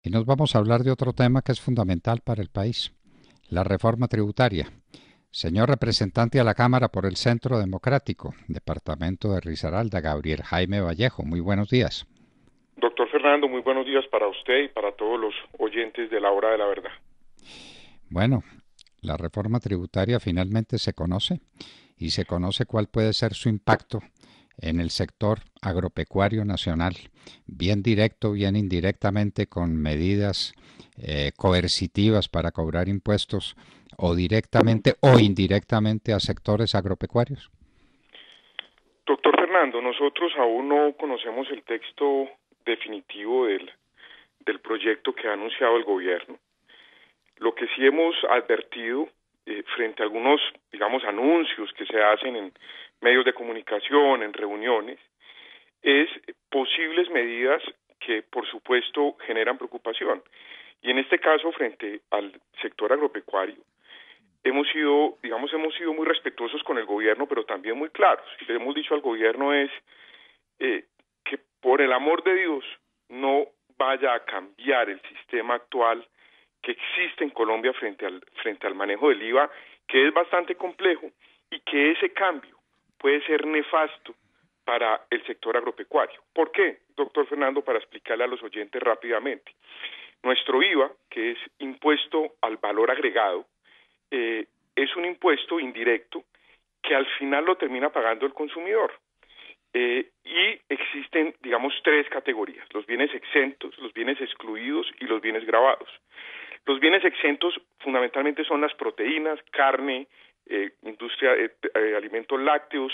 Y nos vamos a hablar de otro tema que es fundamental para el país, la reforma tributaria. Señor representante a la Cámara por el Centro Democrático, Departamento de Risaralda, Gabriel Jaime Vallejo, muy buenos días. Doctor Fernando, muy buenos días para usted y para todos los oyentes de la Hora de la Verdad. Bueno, la reforma tributaria finalmente se conoce y se conoce cuál puede ser su impacto en el sector agropecuario nacional, bien directo, bien indirectamente, con medidas coercitivas para cobrar impuestos o directamente o indirectamente a sectores agropecuarios. Doctor Fernando, nosotros aún no conocemos el texto definitivo del proyecto que ha anunciado el gobierno. Lo que sí hemos advertido frente a algunos, digamos, anuncios que se hacen en medios de comunicación, en reuniones, es posibles medidas que, por supuesto, generan preocupación. Y en este caso, frente al sector agropecuario, hemos sido muy respetuosos con el gobierno, pero también muy claros. Y le hemos dicho al gobierno que por el amor de Dios no vaya a cambiar el sistema actual que existe en Colombia frente al manejo del IVA, que es bastante complejo y que ese cambio puede ser nefasto para el sector agropecuario. ¿Por qué, doctor Fernando? Para explicarle a los oyentes rápidamente. Nuestro IVA, que es impuesto al valor agregado, es un impuesto indirecto que al final lo termina pagando el consumidor. Y existen, digamos, tres categorías: los bienes exentos, los bienes excluidos y los bienes gravados. Los bienes exentos fundamentalmente son las proteínas, carne, industria, alimentos lácteos,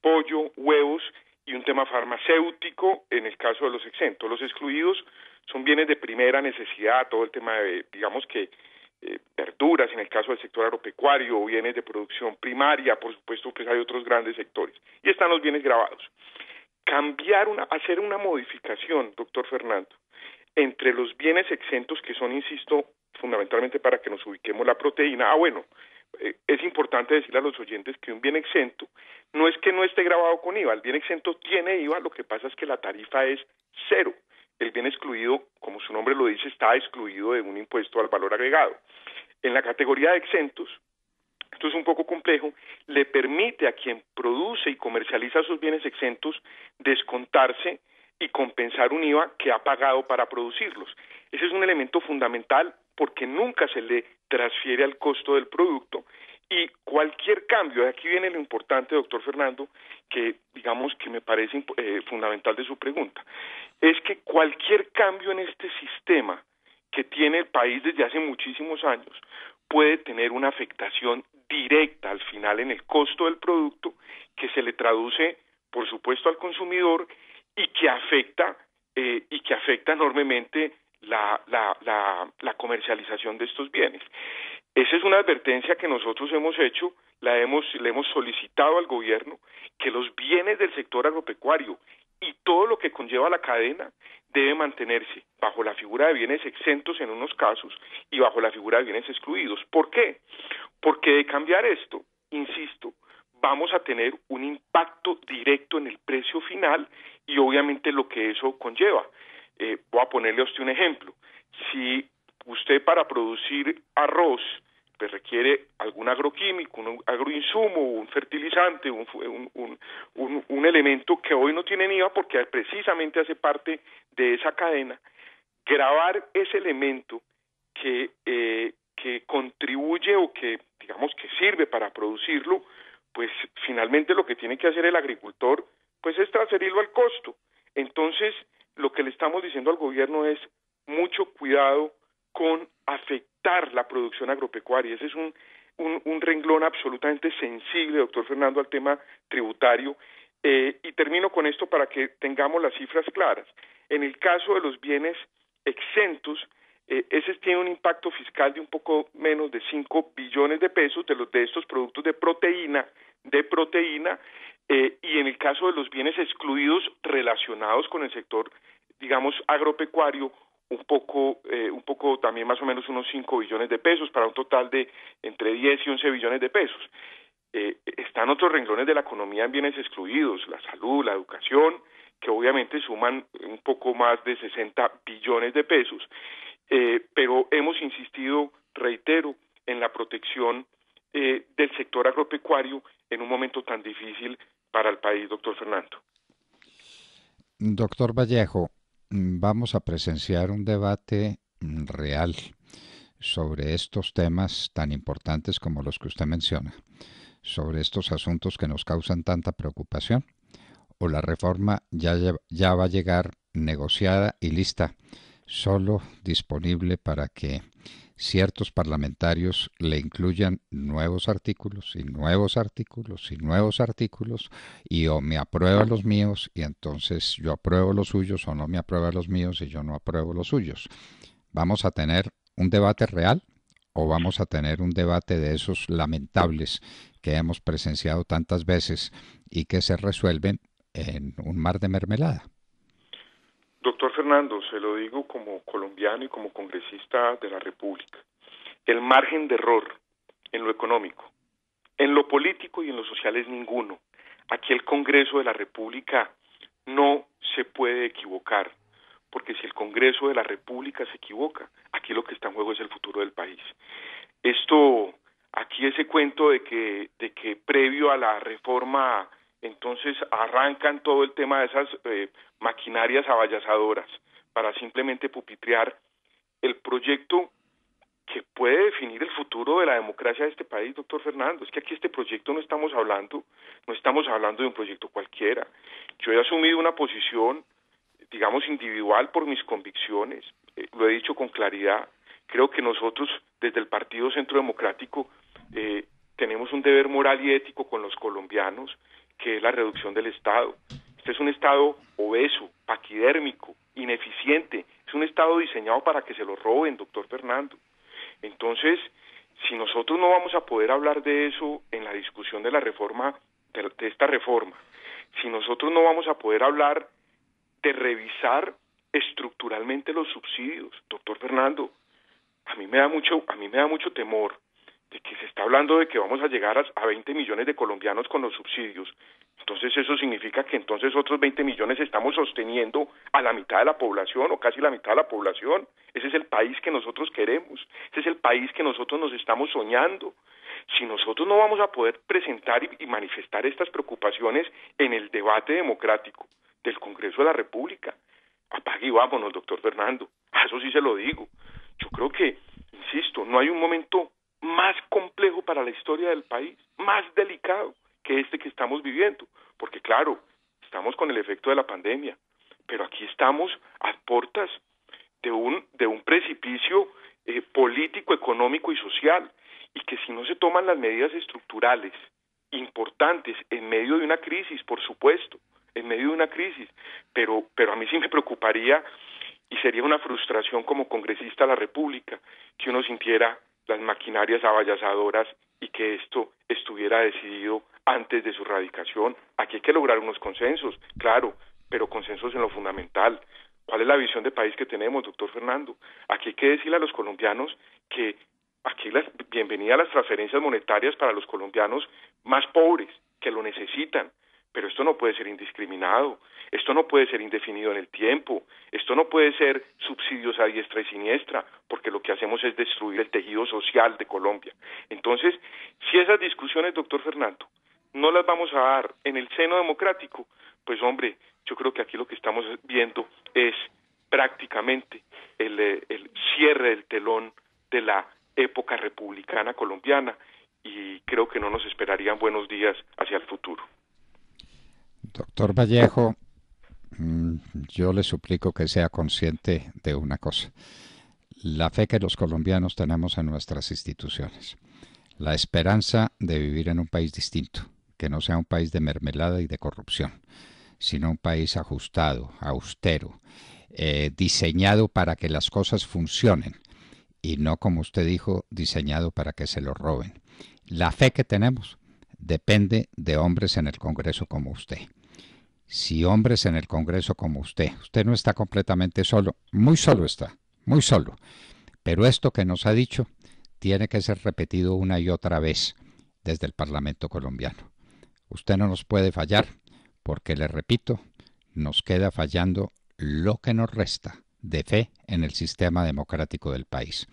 pollo, huevos y un tema farmacéutico en el caso de los exentos. Los excluidos son bienes de primera necesidad, todo el tema de, digamos que, verduras en el caso del sector agropecuario, o bienes de producción primaria, por supuesto que hay otros grandes sectores. Y están los bienes gravados. Hacer una modificación, doctor Fernando, entre los bienes exentos, que son, insisto, fundamentalmente para que nos ubiquemos, la proteína. Es importante decirle a los oyentes que un bien exento no es que no esté grabado con IVA. El bien exento tiene IVA, lo que pasa es que la tarifa es cero. El bien excluido, como su nombre lo dice, está excluido de un impuesto al valor agregado. En la categoría de exentos, esto es un poco complejo, le permite a quien produce y comercializa esos bienes exentos descontarse y compensar un IVA que ha pagado para producirlos. Ese es un elemento fundamental porque nunca se le transfiere al costo del producto, y cualquier cambio, de aquí viene lo importante, doctor Fernando, que digamos que me parece fundamental de su pregunta, es que cualquier cambio en este sistema que tiene el país desde hace muchísimos años puede tener una afectación directa al final en el costo del producto, que se le traduce, por supuesto, al consumidor, y que afecta enormemente la comercialización de estos bienes. Esa es una advertencia que nosotros hemos hecho, le hemos solicitado al gobierno, que los bienes del sector agropecuario y todo lo que conlleva la cadena debe mantenerse bajo la figura de bienes exentos en unos casos y bajo la figura de bienes excluidos. ¿Por qué? Porque de cambiar esto, insisto, vamos a tener un impacto directo en el precio final y obviamente lo que eso conlleva. Voy a ponerle a usted un ejemplo. Si usted, para producir arroz, pues requiere algún agroquímico, un agroinsumo, un fertilizante, un elemento que hoy no tiene IVA porque precisamente hace parte de esa cadena, gravar ese elemento que contribuye o que, digamos, que sirve para producirlo, pues finalmente lo que tiene que hacer el agricultor pues es transferirlo al costo. Entonces, lo que le estamos diciendo al gobierno es mucho cuidado con afectar la producción agropecuaria. Ese es un renglón absolutamente sensible, doctor Fernando, al tema tributario. Y termino con esto para que tengamos las cifras claras. En el caso de los bienes exentos, ese tiene un impacto fiscal de un poco menos de 5 billones de pesos de estos productos de proteína, y en el caso de los bienes excluidos relacionados con el sector, digamos, agropecuario, un poco también más o menos unos 5 billones de pesos, para un total de entre 10 y 11 billones de pesos. Están otros renglones de la economía en bienes excluidos: la salud, la educación, que obviamente suman un poco más de 60 billones de pesos, pero hemos insistido, reitero, en la protección del sector agropecuario en un momento tan difícil para el país, doctor Fernando. Doctor Vallejo, vamos a presenciar un debate real sobre estos temas tan importantes como los que usted menciona, sobre estos asuntos que nos causan tanta preocupación, o la reforma ya va a llegar negociada y lista, solo disponible para que ciertos parlamentarios le incluyan nuevos artículos y nuevos artículos y nuevos artículos y o me aprueba los míos y entonces yo apruebo los suyos o no me aprueba los míos y yo no apruebo los suyos. ¿Vamos a tener un debate real o vamos a tener un debate de esos lamentables que hemos presenciado tantas veces y que se resuelven en un mar de mermelada? Doctor Fernando, se lo digo como colombiano y como congresista de la República. El margen de error en lo económico, en lo político y en lo social es ninguno. Aquí el Congreso de la República no se puede equivocar, porque si el Congreso de la República se equivoca, aquí lo que está en juego es el futuro del país. Aquí ese cuento de que previo a la reforma entonces arrancan todo el tema de esas maquinarias avallazadoras para simplemente pupitrear el proyecto que puede definir el futuro de la democracia de este país, doctor Fernando. Es que aquí este proyecto no estamos hablando de un proyecto cualquiera. Yo he asumido una posición, digamos, individual por mis convicciones, lo he dicho con claridad. Creo que nosotros, desde el Partido Centro Democrático, tenemos un deber moral y ético con los colombianos, que es la reducción del Estado. Este es un Estado obeso, paquidérmico, ineficiente. Es un Estado diseñado para que se lo roben, doctor Fernando. Entonces, si nosotros no vamos a poder hablar de eso en la discusión de la reforma, de esta reforma, si nosotros no vamos a poder hablar de revisar estructuralmente los subsidios, doctor Fernando, a mí me da mucho temor de que se está hablando de que vamos a llegar a 20 millones de colombianos con los subsidios. Entonces eso significa que entonces otros 20 millones estamos sosteniendo a la mitad de la población o casi la mitad de la población. Ese es el país que nosotros queremos, ese es el país que nosotros nos estamos soñando. Si nosotros no vamos a poder presentar y manifestar estas preocupaciones en el debate democrático del Congreso de la República, apague y vámonos, doctor Fernando. A eso sí se lo digo. Yo creo que, insisto, no hay un momento más complejo para la historia del país, más delicado que este que estamos viviendo, porque claro, estamos con el efecto de la pandemia, pero aquí estamos a puertas de un precipicio político, económico y social, y que si no se toman las medidas estructurales importantes en medio de una crisis, por supuesto, en medio de una crisis, pero a mí sí me preocuparía y sería una frustración como congresista de la República que uno sintiera las maquinarias avallazadoras y que esto estuviera decidido antes de su radicación. Aquí hay que lograr unos consensos, claro, pero consensos en lo fundamental. ¿Cuál es la visión de país que tenemos, doctor Fernando? Aquí hay que decirle a los colombianos que aquí bienvenida a las transferencias monetarias para los colombianos más pobres, que lo necesitan, pero esto no puede ser indiscriminado, esto no puede ser indefinido en el tiempo, esto no puede ser subsidios a diestra y siniestra, porque lo que hacemos es destruir el tejido social de Colombia. Entonces, si esas discusiones, doctor Fernando, no las vamos a dar en el seno democrático, pues hombre, yo creo que aquí lo que estamos viendo es prácticamente el cierre del telón de la época republicana colombiana y creo que no nos esperarían buenos días hacia el futuro. Doctor Vallejo, yo le suplico que sea consciente de una cosa: la fe que los colombianos tenemos en nuestras instituciones, la esperanza de vivir en un país distinto, que no sea un país de mermelada y de corrupción, sino un país ajustado, austero, diseñado para que las cosas funcionen y no, como usted dijo, diseñado para que se lo roben. La fe que tenemos depende de hombres en el Congreso como usted. Si hombres en el Congreso como usted no está completamente solo, muy solo está, muy solo, pero esto que nos ha dicho tiene que ser repetido una y otra vez desde el Parlamento colombiano. Usted no nos puede fallar porque, le repito, nos queda fallando lo que nos resta de fe en el sistema democrático del país.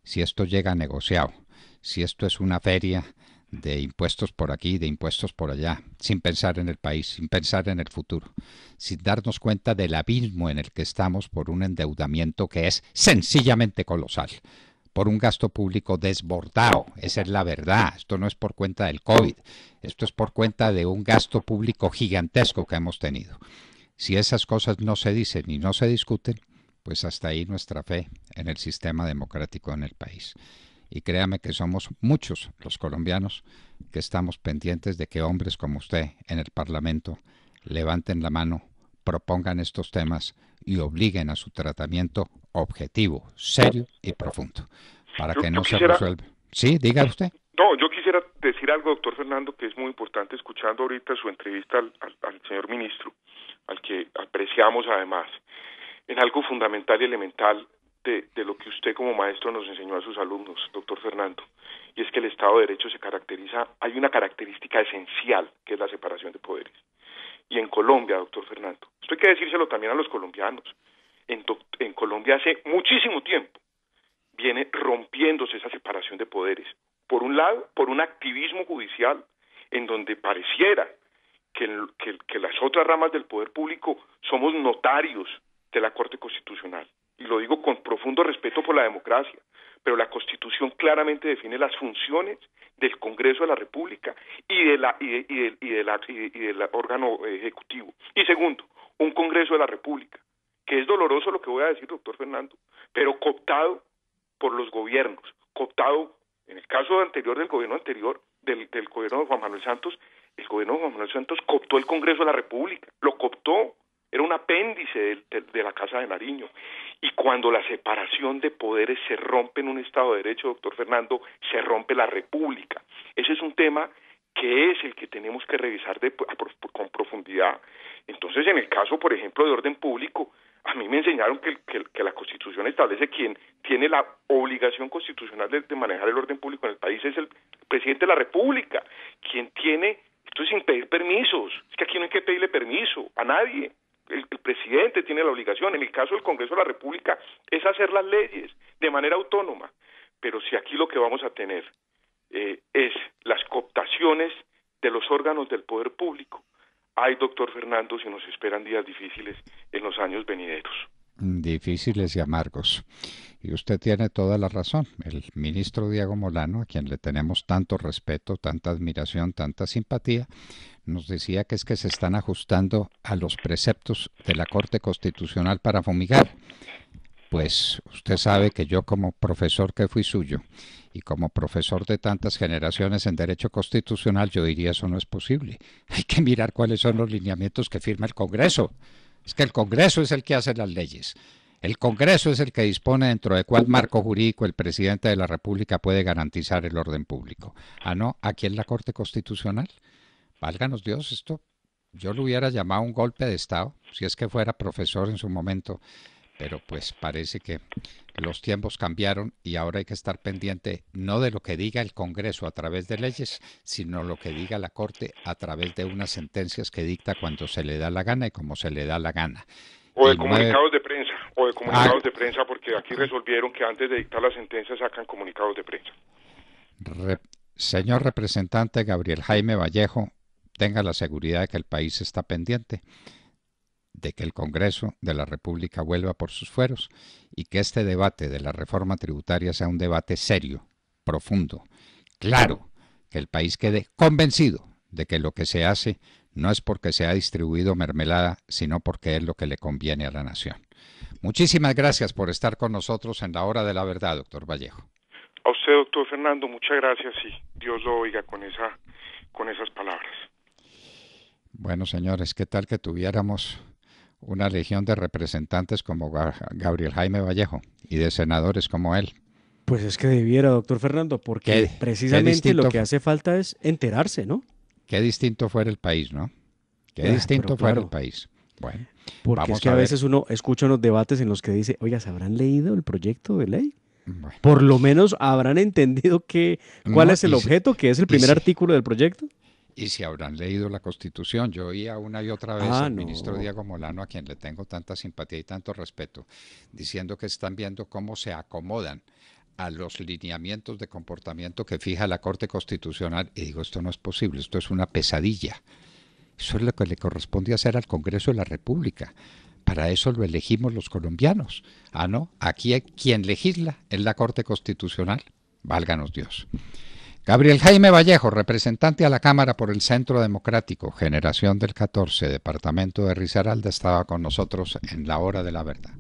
Si esto llega negociado, si esto es una feria de impuestos por aquí, de impuestos por allá, sin pensar en el país, sin pensar en el futuro, sin darnos cuenta del abismo en el que estamos por un endeudamiento que es sencillamente colosal, por un gasto público desbordado, esa es la verdad, esto no es por cuenta del COVID, esto es por cuenta de un gasto público gigantesco que hemos tenido. Si esas cosas no se dicen y no se discuten, pues hasta ahí nuestra fe en el sistema democrático en el país. Y créame que somos muchos los colombianos que estamos pendientes de que hombres como usted en el Parlamento levanten la mano, propongan estos temas y obliguen a su tratamiento objetivo, serio y profundo, para que no se resuelva. Sí, diga usted. No, yo quisiera decir algo, doctor Fernando, que es muy importante, escuchando ahorita su entrevista al señor ministro, al que apreciamos además, en algo fundamental y elemental de lo que usted como maestro nos enseñó a sus alumnos, doctor Fernando, y es que el Estado de Derecho se caracteriza, hay una característica esencial, que es la separación de poderes. Y en Colombia, doctor Fernando, esto hay que decírselo también a los colombianos, en Colombia hace muchísimo tiempo viene rompiéndose esa separación de poderes. Por un lado, por un activismo judicial, en donde pareciera que las otras ramas del poder público somos notarios de la Corte Constitucional. Y lo digo con profundo respeto por la democracia, pero la Constitución claramente define las funciones del Congreso de la República y del órgano ejecutivo. Y segundo, un Congreso de la República, que es doloroso lo que voy a decir, doctor Fernando, pero cooptado por los gobiernos, cooptado, en el caso anterior del gobierno anterior, del gobierno de Juan Manuel Santos, el gobierno de Juan Manuel Santos cooptó el Congreso de la República, lo cooptó. Era un apéndice de la Casa de Nariño. Y cuando la separación de poderes se rompe en un Estado de Derecho, doctor Fernando, se rompe la República. Ese es un tema que es el que tenemos que revisar con profundidad. Entonces, en el caso, por ejemplo, de orden público, a mí me enseñaron que la Constitución establece quien tiene la obligación constitucional de manejar el orden público en el país es el presidente de la República, quien tiene, esto es sin pedir permisos, es que aquí no hay que pedirle permiso a nadie. El presidente tiene la obligación, en el caso del Congreso de la República, es hacer las leyes de manera autónoma. Pero si aquí lo que vamos a tener es las cooptaciones de los órganos del poder público, ay, doctor Fernando, si nos esperan días difíciles en los años venideros. Difíciles y amargos. Y usted tiene toda la razón. El ministro Diego Molano, a quien le tenemos tanto respeto, tanta admiración, tanta simpatía, nos decía que es que se están ajustando a los preceptos de la Corte Constitucional para fumigar. Pues usted sabe que yo como profesor que fui suyo y como profesor de tantas generaciones en Derecho Constitucional, yo diría eso no es posible. Hay que mirar cuáles son los lineamientos que firma el Congreso. Es que el Congreso es el que hace las leyes. El Congreso es el que dispone dentro de cuál marco jurídico el presidente de la República puede garantizar el orden público. Ah, no, aquí en la Corte Constitucional. Válganos Dios, esto yo lo hubiera llamado un golpe de Estado, si es que fuera profesor en su momento, pero pues parece que los tiempos cambiaron y ahora hay que estar pendiente no de lo que diga el Congreso a través de leyes, sino lo que diga la Corte a través de unas sentencias que dicta cuando se le da la gana y como se le da la gana. O de comunicados de prensa, porque aquí resolvieron que antes de dictar la sentencia sacan comunicados de prensa. Señor representante Gabriel Jaime Vallejo, tenga la seguridad de que el país está pendiente de que el Congreso de la República vuelva por sus fueros y que este debate de la reforma tributaria sea un debate serio, profundo, claro, que el país quede convencido de que lo que se hace no es porque se ha distribuido mermelada, sino porque es lo que le conviene a la nación. Muchísimas gracias por estar con nosotros en la hora de la verdad, doctor Vallejo. A usted, doctor Fernando, muchas gracias y Dios lo oiga con esas palabras. Bueno, señores, ¿qué tal que tuviéramos una legión de representantes como Gabriel Jaime Vallejo y de senadores como él? Pues es que debiera, doctor Fernando, porque precisamente lo que hace falta es enterarse, ¿no? Qué distinto fuera el país, ¿no? Qué distinto fuera el país. Bueno, porque es que a veces uno escucha unos debates en los que dice, oiga, ¿se habrán leído el proyecto de ley? Bueno. Por lo menos habrán entendido cuál es el objeto, que es el primer artículo del proyecto. Y si habrán leído la Constitución, yo oía una y otra vez al ministro No. Diego Molano, a quien le tengo tanta simpatía y tanto respeto, diciendo que están viendo cómo se acomodan a los lineamientos de comportamiento que fija la Corte Constitucional. Y digo, esto no es posible, esto es una pesadilla. Eso es lo que le corresponde hacer al Congreso de la República. Para eso lo elegimos los colombianos. Ah, no, aquí quien legisla es la Corte Constitucional. Válganos Dios. Gabriel Jaime Vallejo, representante a la Cámara por el Centro Democrático, Generación del 14, Departamento de Risaralda, estaba con nosotros en la hora de la verdad.